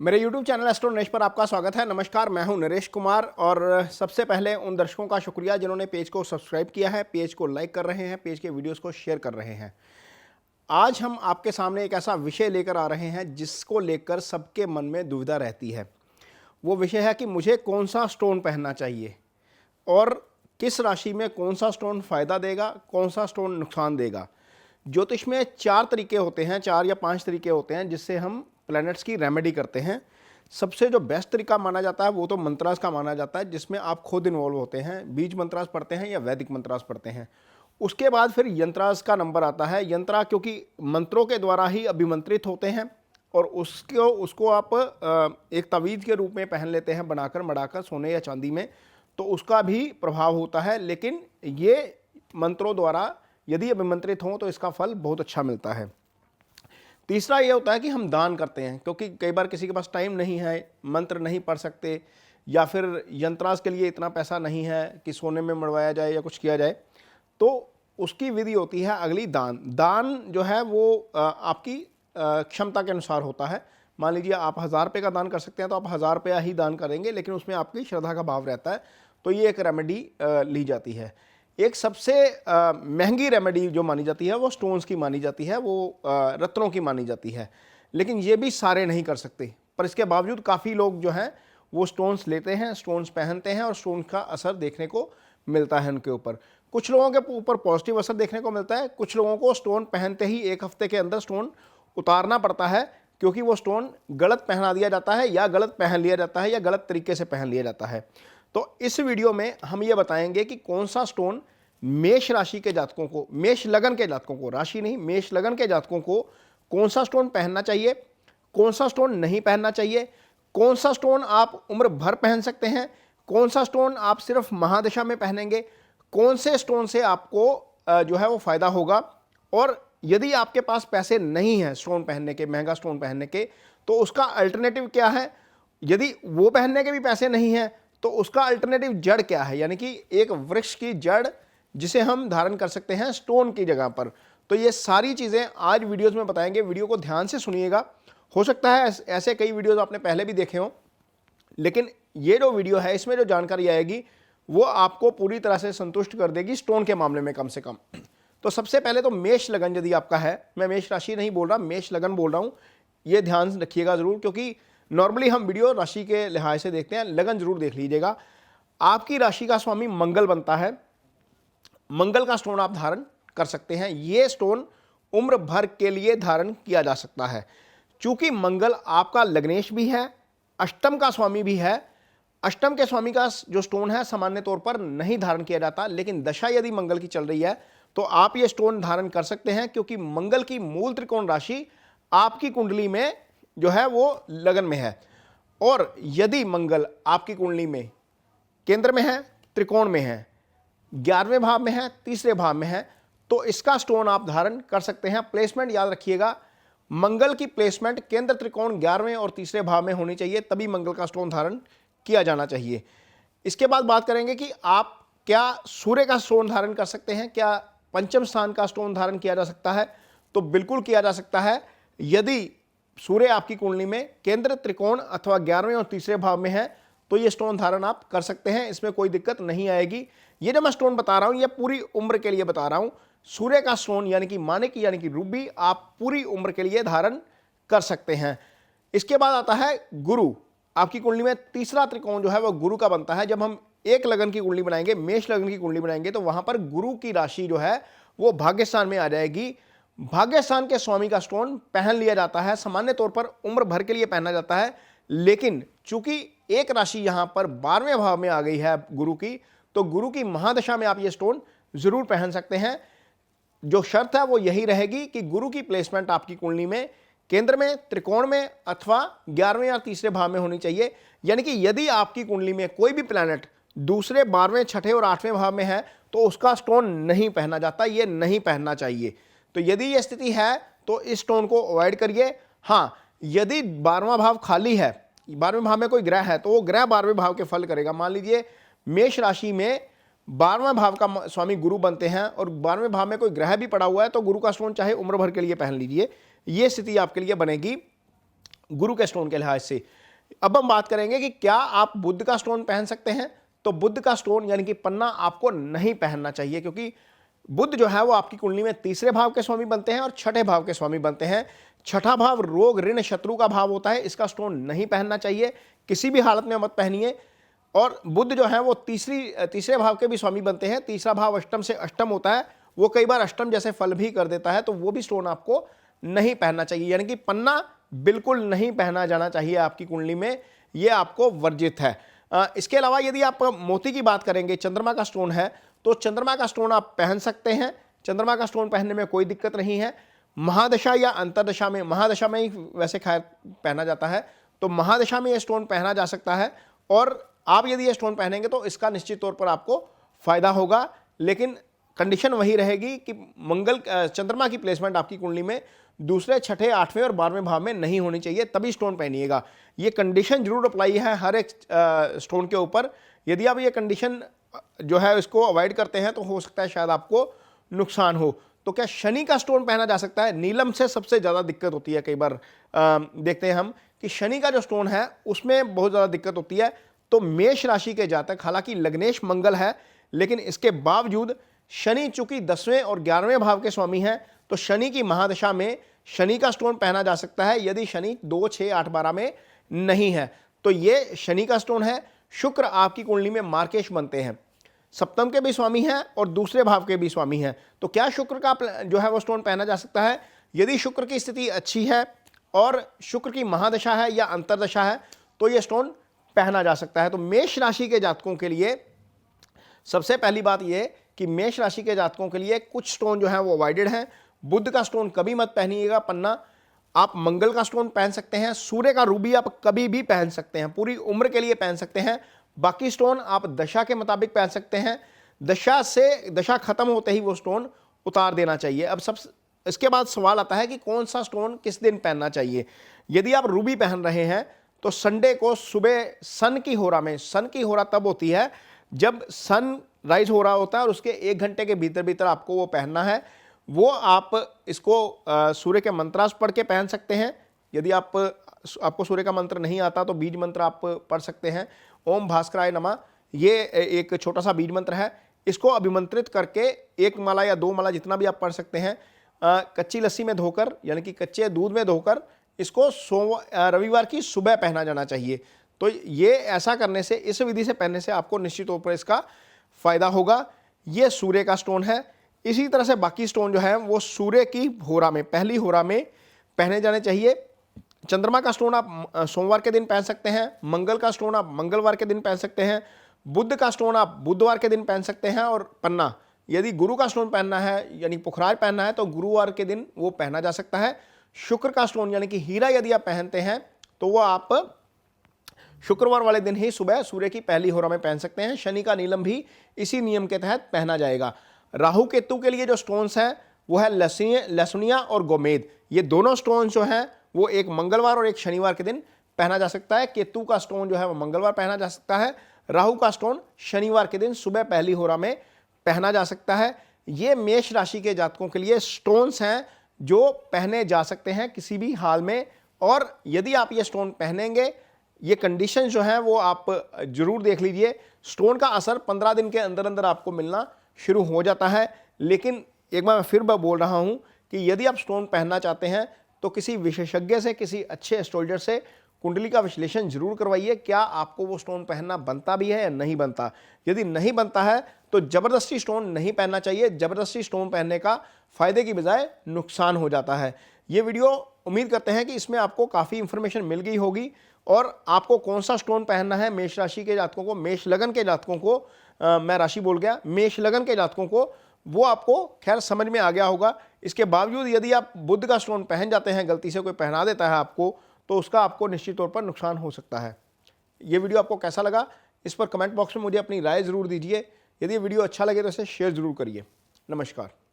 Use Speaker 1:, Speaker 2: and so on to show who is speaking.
Speaker 1: मेरे YouTube channel astro Naresh पर आपका स्वागत है। नमस्कार, मैं हूं नरेश कुमार और सबसे पहले उन दर्शकों का शुक्रिया जिन्होंने पेज को सब्सक्राइब किया है, पेज को लाइक कर रहे हैं, पेज के वीडियोस को शेयर कर रहे हैं। आज हम आपके सामने एक ऐसा विषय लेकर आ रहे हैं जिसको लेकर सबके मन में दुविधा रहती है। वो विषय है कि मुझे कौन सा स्टोन पहनना चाहिए और किस राशि में कौन सा स्टोन फ़ायदा देगा, कौन सा स्टोन नुकसान देगा। ज्योतिष में 4 तरीके होते हैं, 4 या 5 तरीके होते हैं जिससे हम प्लैनेट्स की रेमेडी करते हैं। सबसे जो बेस्ट तरीका माना जाता है वो तो मंत्रास का माना जाता है, जिसमें आप खुद इन्वॉल्व होते हैं, बीज मंत्रास पढ़ते हैं या वैदिक मंत्रास पढ़ते हैं। उसके बाद फिर यंत्रास का नंबर आता है। यंत्रा क्योंकि मंत्रों के द्वारा ही अभिमंत्रित होते हैं और उसको आप एक तावीज़ के रूप में पहन लेते हैं, बनाकर मढ़ाकर सोने या चांदी में, तो उसका भी प्रभाव होता है। लेकिन ये मंत्रों द्वारा यदि अभिमंत्रित हों तो इसका फल बहुत अच्छा मिलता है। तीसरा ये होता है कि हम दान करते हैं, क्योंकि कई बार किसी के पास टाइम नहीं है, मंत्र नहीं पढ़ सकते, या फिर यंत्रास के लिए इतना पैसा नहीं है कि सोने में मढ़वाया जाए या कुछ किया जाए, तो उसकी विधि होती है अगली दान। दान जो है वो आपकी क्षमता के अनुसार होता है। मान लीजिए आप 1000 रुपये का दान कर सकते हैं तो आप 1000 रुपया ही दान करेंगे, लेकिन उसमें आपकी श्रद्धा का भाव रहता है। तो ये एक रेमेडी ली जाती है। एक सबसे महंगी रेमेडी जो मानी जाती है वो स्टोन्स की मानी जाती है, वो रत्नों की मानी जाती है। लेकिन ये भी सारे नहीं कर सकते, पर इसके बावजूद काफ़ी लोग जो हैं वो स्टोन्स लेते हैं, स्टोन्स पहनते हैं और स्टोन का असर देखने को मिलता है उनके ऊपर। कुछ लोगों के ऊपर पॉजिटिव असर देखने को मिलता है, कुछ लोगों को स्टोन पहनते ही 1 हफ्ते के अंदर स्टोन उतारना पड़ता है, क्योंकि वो स्टोन गलत पहना दिया जाता है या गलत पहन लिया जाता है या गलत तरीके से पहन लिया जाता है। तो इस वीडियो में हम ये बताएंगे कि कौन सा स्टोन मेष राशि के जातकों को, मेष लगन के जातकों को, राशि नहीं, मेष लगन के जातकों को कौन सा स्टोन पहनना चाहिए, कौन सा स्टोन नहीं पहनना चाहिए, कौन सा स्टोन आप उम्र भर पहन सकते हैं, कौन सा स्टोन आप सिर्फ महादशा में पहनेंगे, कौन से स्टोन से आपको जो है वो फायदा होगा। और यदि आपके पास पैसे नहीं हैं स्टोन पहनने के, महंगा स्टोन पहनने के, तो उसका अल्टरनेटिव क्या है। यदि वो पहनने के भी पैसे नहीं हैं तो उसका अल्टरनेटिव जड़ क्या है, यानी कि एक वृक्ष की जड़ जिसे हम धारण कर सकते हैं स्टोन की जगह पर। तो ये सारी चीज़ें आज वीडियोस में बताएंगे, वीडियो को ध्यान से सुनिएगा। हो सकता है ऐसे कई वीडियोस आपने पहले भी देखे हों, लेकिन ये जो वीडियो है इसमें जो जानकारी आएगी वो आपको पूरी तरह से संतुष्ट कर देगी स्टोन के मामले में, कम से कम। तो सबसे पहले तो मेष लगन यदि आपका है, मैं मेष राशि नहीं बोल रहा, मेष लगन बोल रहा हूँ, ये ध्यान रखिएगा ज़रूर, क्योंकि नॉर्मली हम वीडियो राशि के लिहाज से देखते हैं, लगन जरूर देख लीजिएगा। आपकी राशि का स्वामी मंगल बनता है, मंगल का स्टोन आप धारण कर सकते हैं। ये स्टोन उम्र भर के लिए धारण किया जा सकता है। चूंकि मंगल आपका लग्नेश भी है, अष्टम का स्वामी भी है। अष्टम के स्वामी का जो स्टोन है सामान्य तौर पर नहीं धारण किया जाता, लेकिन दशा यदि मंगल की चल रही है तो आप ये स्टोन धारण कर सकते हैं, क्योंकि मंगल की मूल त्रिकोण राशि आपकी कुंडली में जो है वो लगन में है। और यदि मंगल आपकी कुंडली में केंद्र में है, त्रिकोण में है, 11वें भाव में है, तीसरे भाव में है, तो इसका स्टोन आप धारण कर सकते हैं। प्लेसमेंट याद रखिएगा, मंगल की प्लेसमेंट केंद्र त्रिकोण 11वें और तीसरे भाव में होनी चाहिए, तभी मंगल का स्टोन धारण किया जाना चाहिए। इसके बाद बात करेंगे कि आप क्या सूर्य का स्टोन धारण कर सकते हैं, क्या पंचम स्थान का स्टोन धारण किया जा सकता है। तो बिल्कुल किया जा सकता है। यदि सूर्य आपकी कुंडली में केंद्र त्रिकोण अथवा 11वें और तीसरे भाव में है तो ये स्टोन धारण आप कर सकते हैं, इसमें कोई दिक्कत नहीं आएगी। ये जो मैं स्टोन बता रहा हूं ये पूरी उम्र के लिए बता रहा हूं। सूर्य का स्टोन यानी कि मानिक यानी कि रूबी आप पूरी उम्र के लिए धारण कर सकते हैं। इसके बाद आता है गुरु। आपकी कुंडली में तीसरा त्रिकोण जो है वो गुरु का बनता है। जब हम एक लगन की कुंडली बनाएंगे, मेष लगन की कुंडली बनाएंगे, तो वहां पर गुरु की राशि जो है वो भाग्यस्थान में आ जाएगी। भाग्यस्थान के स्वामी का स्टोन पहन लिया जाता है, सामान्य तौर पर उम्र भर के लिए पहना जाता है। लेकिन चूंकि एक राशि यहां पर 12वें भाव में आ गई है गुरु की, तो गुरु की महादशा में आप ये स्टोन जरूर पहन सकते हैं। जो शर्त है वो यही रहेगी कि गुरु की प्लेसमेंट आपकी कुंडली में केंद्र में, त्रिकोण में अथवा 11वें या तीसरे भाव में होनी चाहिए। यानी कि यदि आपकी कुंडली में कोई भी प्लैनेट दूसरे, 12वें, 6ठे और 8वें भाव में है तो उसका स्टोन नहीं पहना जाता, ये नहीं पहनना चाहिए। तो यदि ये स्थिति है तो इस स्टोन को अवॉइड करिए। हाँ, यदि 12वां भाव खाली है, 12वें भाव में कोई ग्रह है, तो वो ग्रह 12वें भाव के फल करेगा। मान लीजिए मेष राशि में 12वें भाव का स्वामी गुरु बनते हैं और 12वें भाव में कोई ग्रह भी पड़ा हुआ है, तो गुरु का स्टोन चाहे उम्र भर के लिए पहन लीजिए, ये स्थिति आपके लिए बनेगी। गुरु के स्टोन के लिहाज से। अब हम बात करेंगे कि क्या आप बुध का स्टोन पहन सकते हैं। तो बुध का स्टोन यानी कि पन्ना आपको नहीं पहनना चाहिए, क्योंकि बुध जो है वो आपकी कुंडली में तीसरे भाव के स्वामी बनते हैं और छठे भाव के स्वामी बनते हैं। छठा भाव रोग ऋण शत्रु का भाव होता है, इसका स्टोन नहीं पहनना चाहिए, किसी भी हालत में मत पहनिए। और बुध जो है वो तीसरे भाव के भी स्वामी बनते हैं। तीसरा भाव अष्टम से अष्टम होता है, वो कई बार अष्टम जैसे फल भी कर देता है, तो वो भी स्टोन आपको नहीं पहनना चाहिए। यानी कि पन्ना बिल्कुल नहीं पहना जाना चाहिए आपकी कुंडली में, ये आपको वर्जित है। इसके अलावा यदि आप मोती की बात करेंगे, चंद्रमा का स्टोन है, तो चंद्रमा का स्टोन आप पहन सकते हैं। चंद्रमा का स्टोन पहनने में कोई दिक्कत नहीं है। महादशा या अंतरदशा में, महादशा में ही वैसे खैर पहना जाता है, तो महादशा में ये स्टोन पहना जा सकता है। और आप यदि ये स्टोन पहनेंगे तो इसका निश्चित तौर पर आपको फायदा होगा, लेकिन कंडीशन वही रहेगी कि चंद्रमा की प्लेसमेंट आपकी कुंडली में दूसरे, छठे, आठवें और 12वें भाव में नहीं होनी चाहिए, तभी स्टोन पहनिएगा। ये कंडीशन जरूर अप्लाई है हर एक स्टोन के ऊपर। यदि आप ये कंडीशन जो है इसको अवॉइड करते हैं तो हो सकता है शायद आपको नुकसान हो। तो क्या शनि का स्टोन पहना जा सकता है? नीलम से सबसे ज़्यादा दिक्कत होती है। कई बार देखते हैं हम कि शनि का जो स्टोन है उसमें बहुत ज़्यादा दिक्कत होती है। तो मेष राशि के जातक, हालांकि लग्नेश मंगल है, लेकिन इसके बावजूद शनि चूंकि 10वें और 11वें भाव के स्वामी हैं, तो शनि की महादशा में शनि का स्टोन पहना जा सकता है यदि शनि 2, 6, 8, 12 में नहीं है। तो ये शनि का स्टोन है। शुक्र आपकी कुंडली में मार्केश बनते हैं, सप्तम के भी स्वामी हैं और दूसरे भाव के भी स्वामी हैं। तो क्या शुक्र का जो है वो स्टोन पहना जा सकता है? यदि शुक्र की स्थिति अच्छी है और शुक्र की महादशा है या अंतरदशा है तो ये स्टोन पहना जा सकता है। तो मेष राशि के जातकों के लिए सबसे पहली बात यह कि मेष राशि के जातकों के लिए कुछ स्टोन जो है वो अवॉइडेड हैं। बुध का स्टोन कभी मत पहनिएगा, पन्ना। आप मंगल का स्टोन पहन सकते हैं, सूर्य का रूबी आप कभी भी पहन सकते हैं, पूरी उम्र के लिए पहन सकते हैं। बाकी स्टोन आप दशा के मुताबिक पहन सकते हैं, दशा खत्म होते ही वो स्टोन उतार देना चाहिए। अब इसके बाद सवाल आता है कि कौन सा स्टोन किस दिन पहनना चाहिए। यदि आप रूबी पहन रहे हैं तो संडे को सुबह सन की होरा तब होती है जब सन राइज हो रहा होता है और उसके 1 घंटे के भीतर भीतर आपको वो पहनना है। वो आप इसको सूर्य के मंत्रास पढ़ के पहन सकते हैं। यदि आपको सूर्य का मंत्र नहीं आता तो बीज मंत्र आप पढ़ सकते हैं। ओम भास्कराय नमः, ये एक छोटा सा बीज मंत्र है। इसको अभिमंत्रित करके 1 माला या 2 माला जितना भी आप पढ़ सकते हैं, कच्ची लस्सी में धोकर यानी कि कच्चे दूध में धोकर इसको रविवार की सुबह पहना जाना चाहिए। तो ये ऐसा करने से, इस विधि से पहनने से आपको निश्चित तौर पर इसका फायदा होगा। ये सूर्य का स्टोन है। इसी तरह से बाकी स्टोन जो है वो सूर्य की होरा में, पहली होरा में पहने जाने चाहिए। चंद्रमा का स्टोन आप सोमवार के दिन पहन सकते हैं, मंगल का स्टोन आप मंगलवार के दिन पहन सकते हैं, बुध का स्टोन आप बुधवार के दिन पहन सकते हैं, और पन्ना यदि गुरु का स्टोन पहनना है यानी पुखराज पहनना है तो गुरुवार के दिन वो पहना जा सकता है। शुक्र का स्टोन यानी कि हीरा यदि आप पहनते हैं तो वो आप शुक्रवार वाले दिन ही सुबह सूर्य की पहली होरा में पहन सकते हैं। शनि का नीलम भी इसी नियम के तहत पहना जाएगा। राहु केतु के लिए जो स्टोन्स हैं वो है लहसुनिया और गोमेद। ये दोनों स्टोन जो हैं वो एक मंगलवार और एक शनिवार के दिन पहना जा सकता है। केतु का स्टोन जो है वो मंगलवार पहना जा सकता है, राहु का स्टोन शनिवार के दिन सुबह पहली होरा में पहना जा सकता है। ये मेष राशि के जातकों के लिए स्टोन्स हैं जो पहने जा सकते हैं किसी भी हाल में। और यदि आप ये स्टोन पहनेंगे, ये कंडीशन जो है वो आप जरूर देख लीजिए। स्टोन का असर 15 दिन के अंदर अंदर आपको मिलना शुरू हो जाता है। लेकिन एक बार मैं फिर बोल रहा हूं कि यदि आप स्टोन पहनना चाहते हैं तो किसी विशेषज्ञ से, किसी अच्छे एस्ट्रोलॉजर से कुंडली का विश्लेषण जरूर करवाइए, क्या आपको वो स्टोन पहनना बनता भी है या नहीं बनता। यदि नहीं बनता है तो जबरदस्ती स्टोन नहीं पहनना चाहिए। जबरदस्ती स्टोन पहनने का फायदे की बजाय नुकसान हो जाता है। ये वीडियो उम्मीद करते हैं कि इसमें आपको काफ़ी इंफॉर्मेशन मिल गई होगी और आपको कौन सा स्टोन पहनना है। मेष राशि के जातकों को, मेष लगन के जातकों को, मैं राशि बोल गया, मेष लगन के जातकों को वो आपको खैर समझ में आ गया होगा। इसके बावजूद यदि आप बुध का स्टोन पहन जाते हैं, गलती से कोई पहना देता है आपको, तो उसका आपको निश्चित तौर पर नुकसान हो सकता है। ये वीडियो आपको कैसा लगा इस पर कमेंट बॉक्स में मुझे अपनी राय ज़रूर दीजिए। यदि ये वीडियो अच्छा लगे तो इसे शेयर ज़रूर करिए। नमस्कार।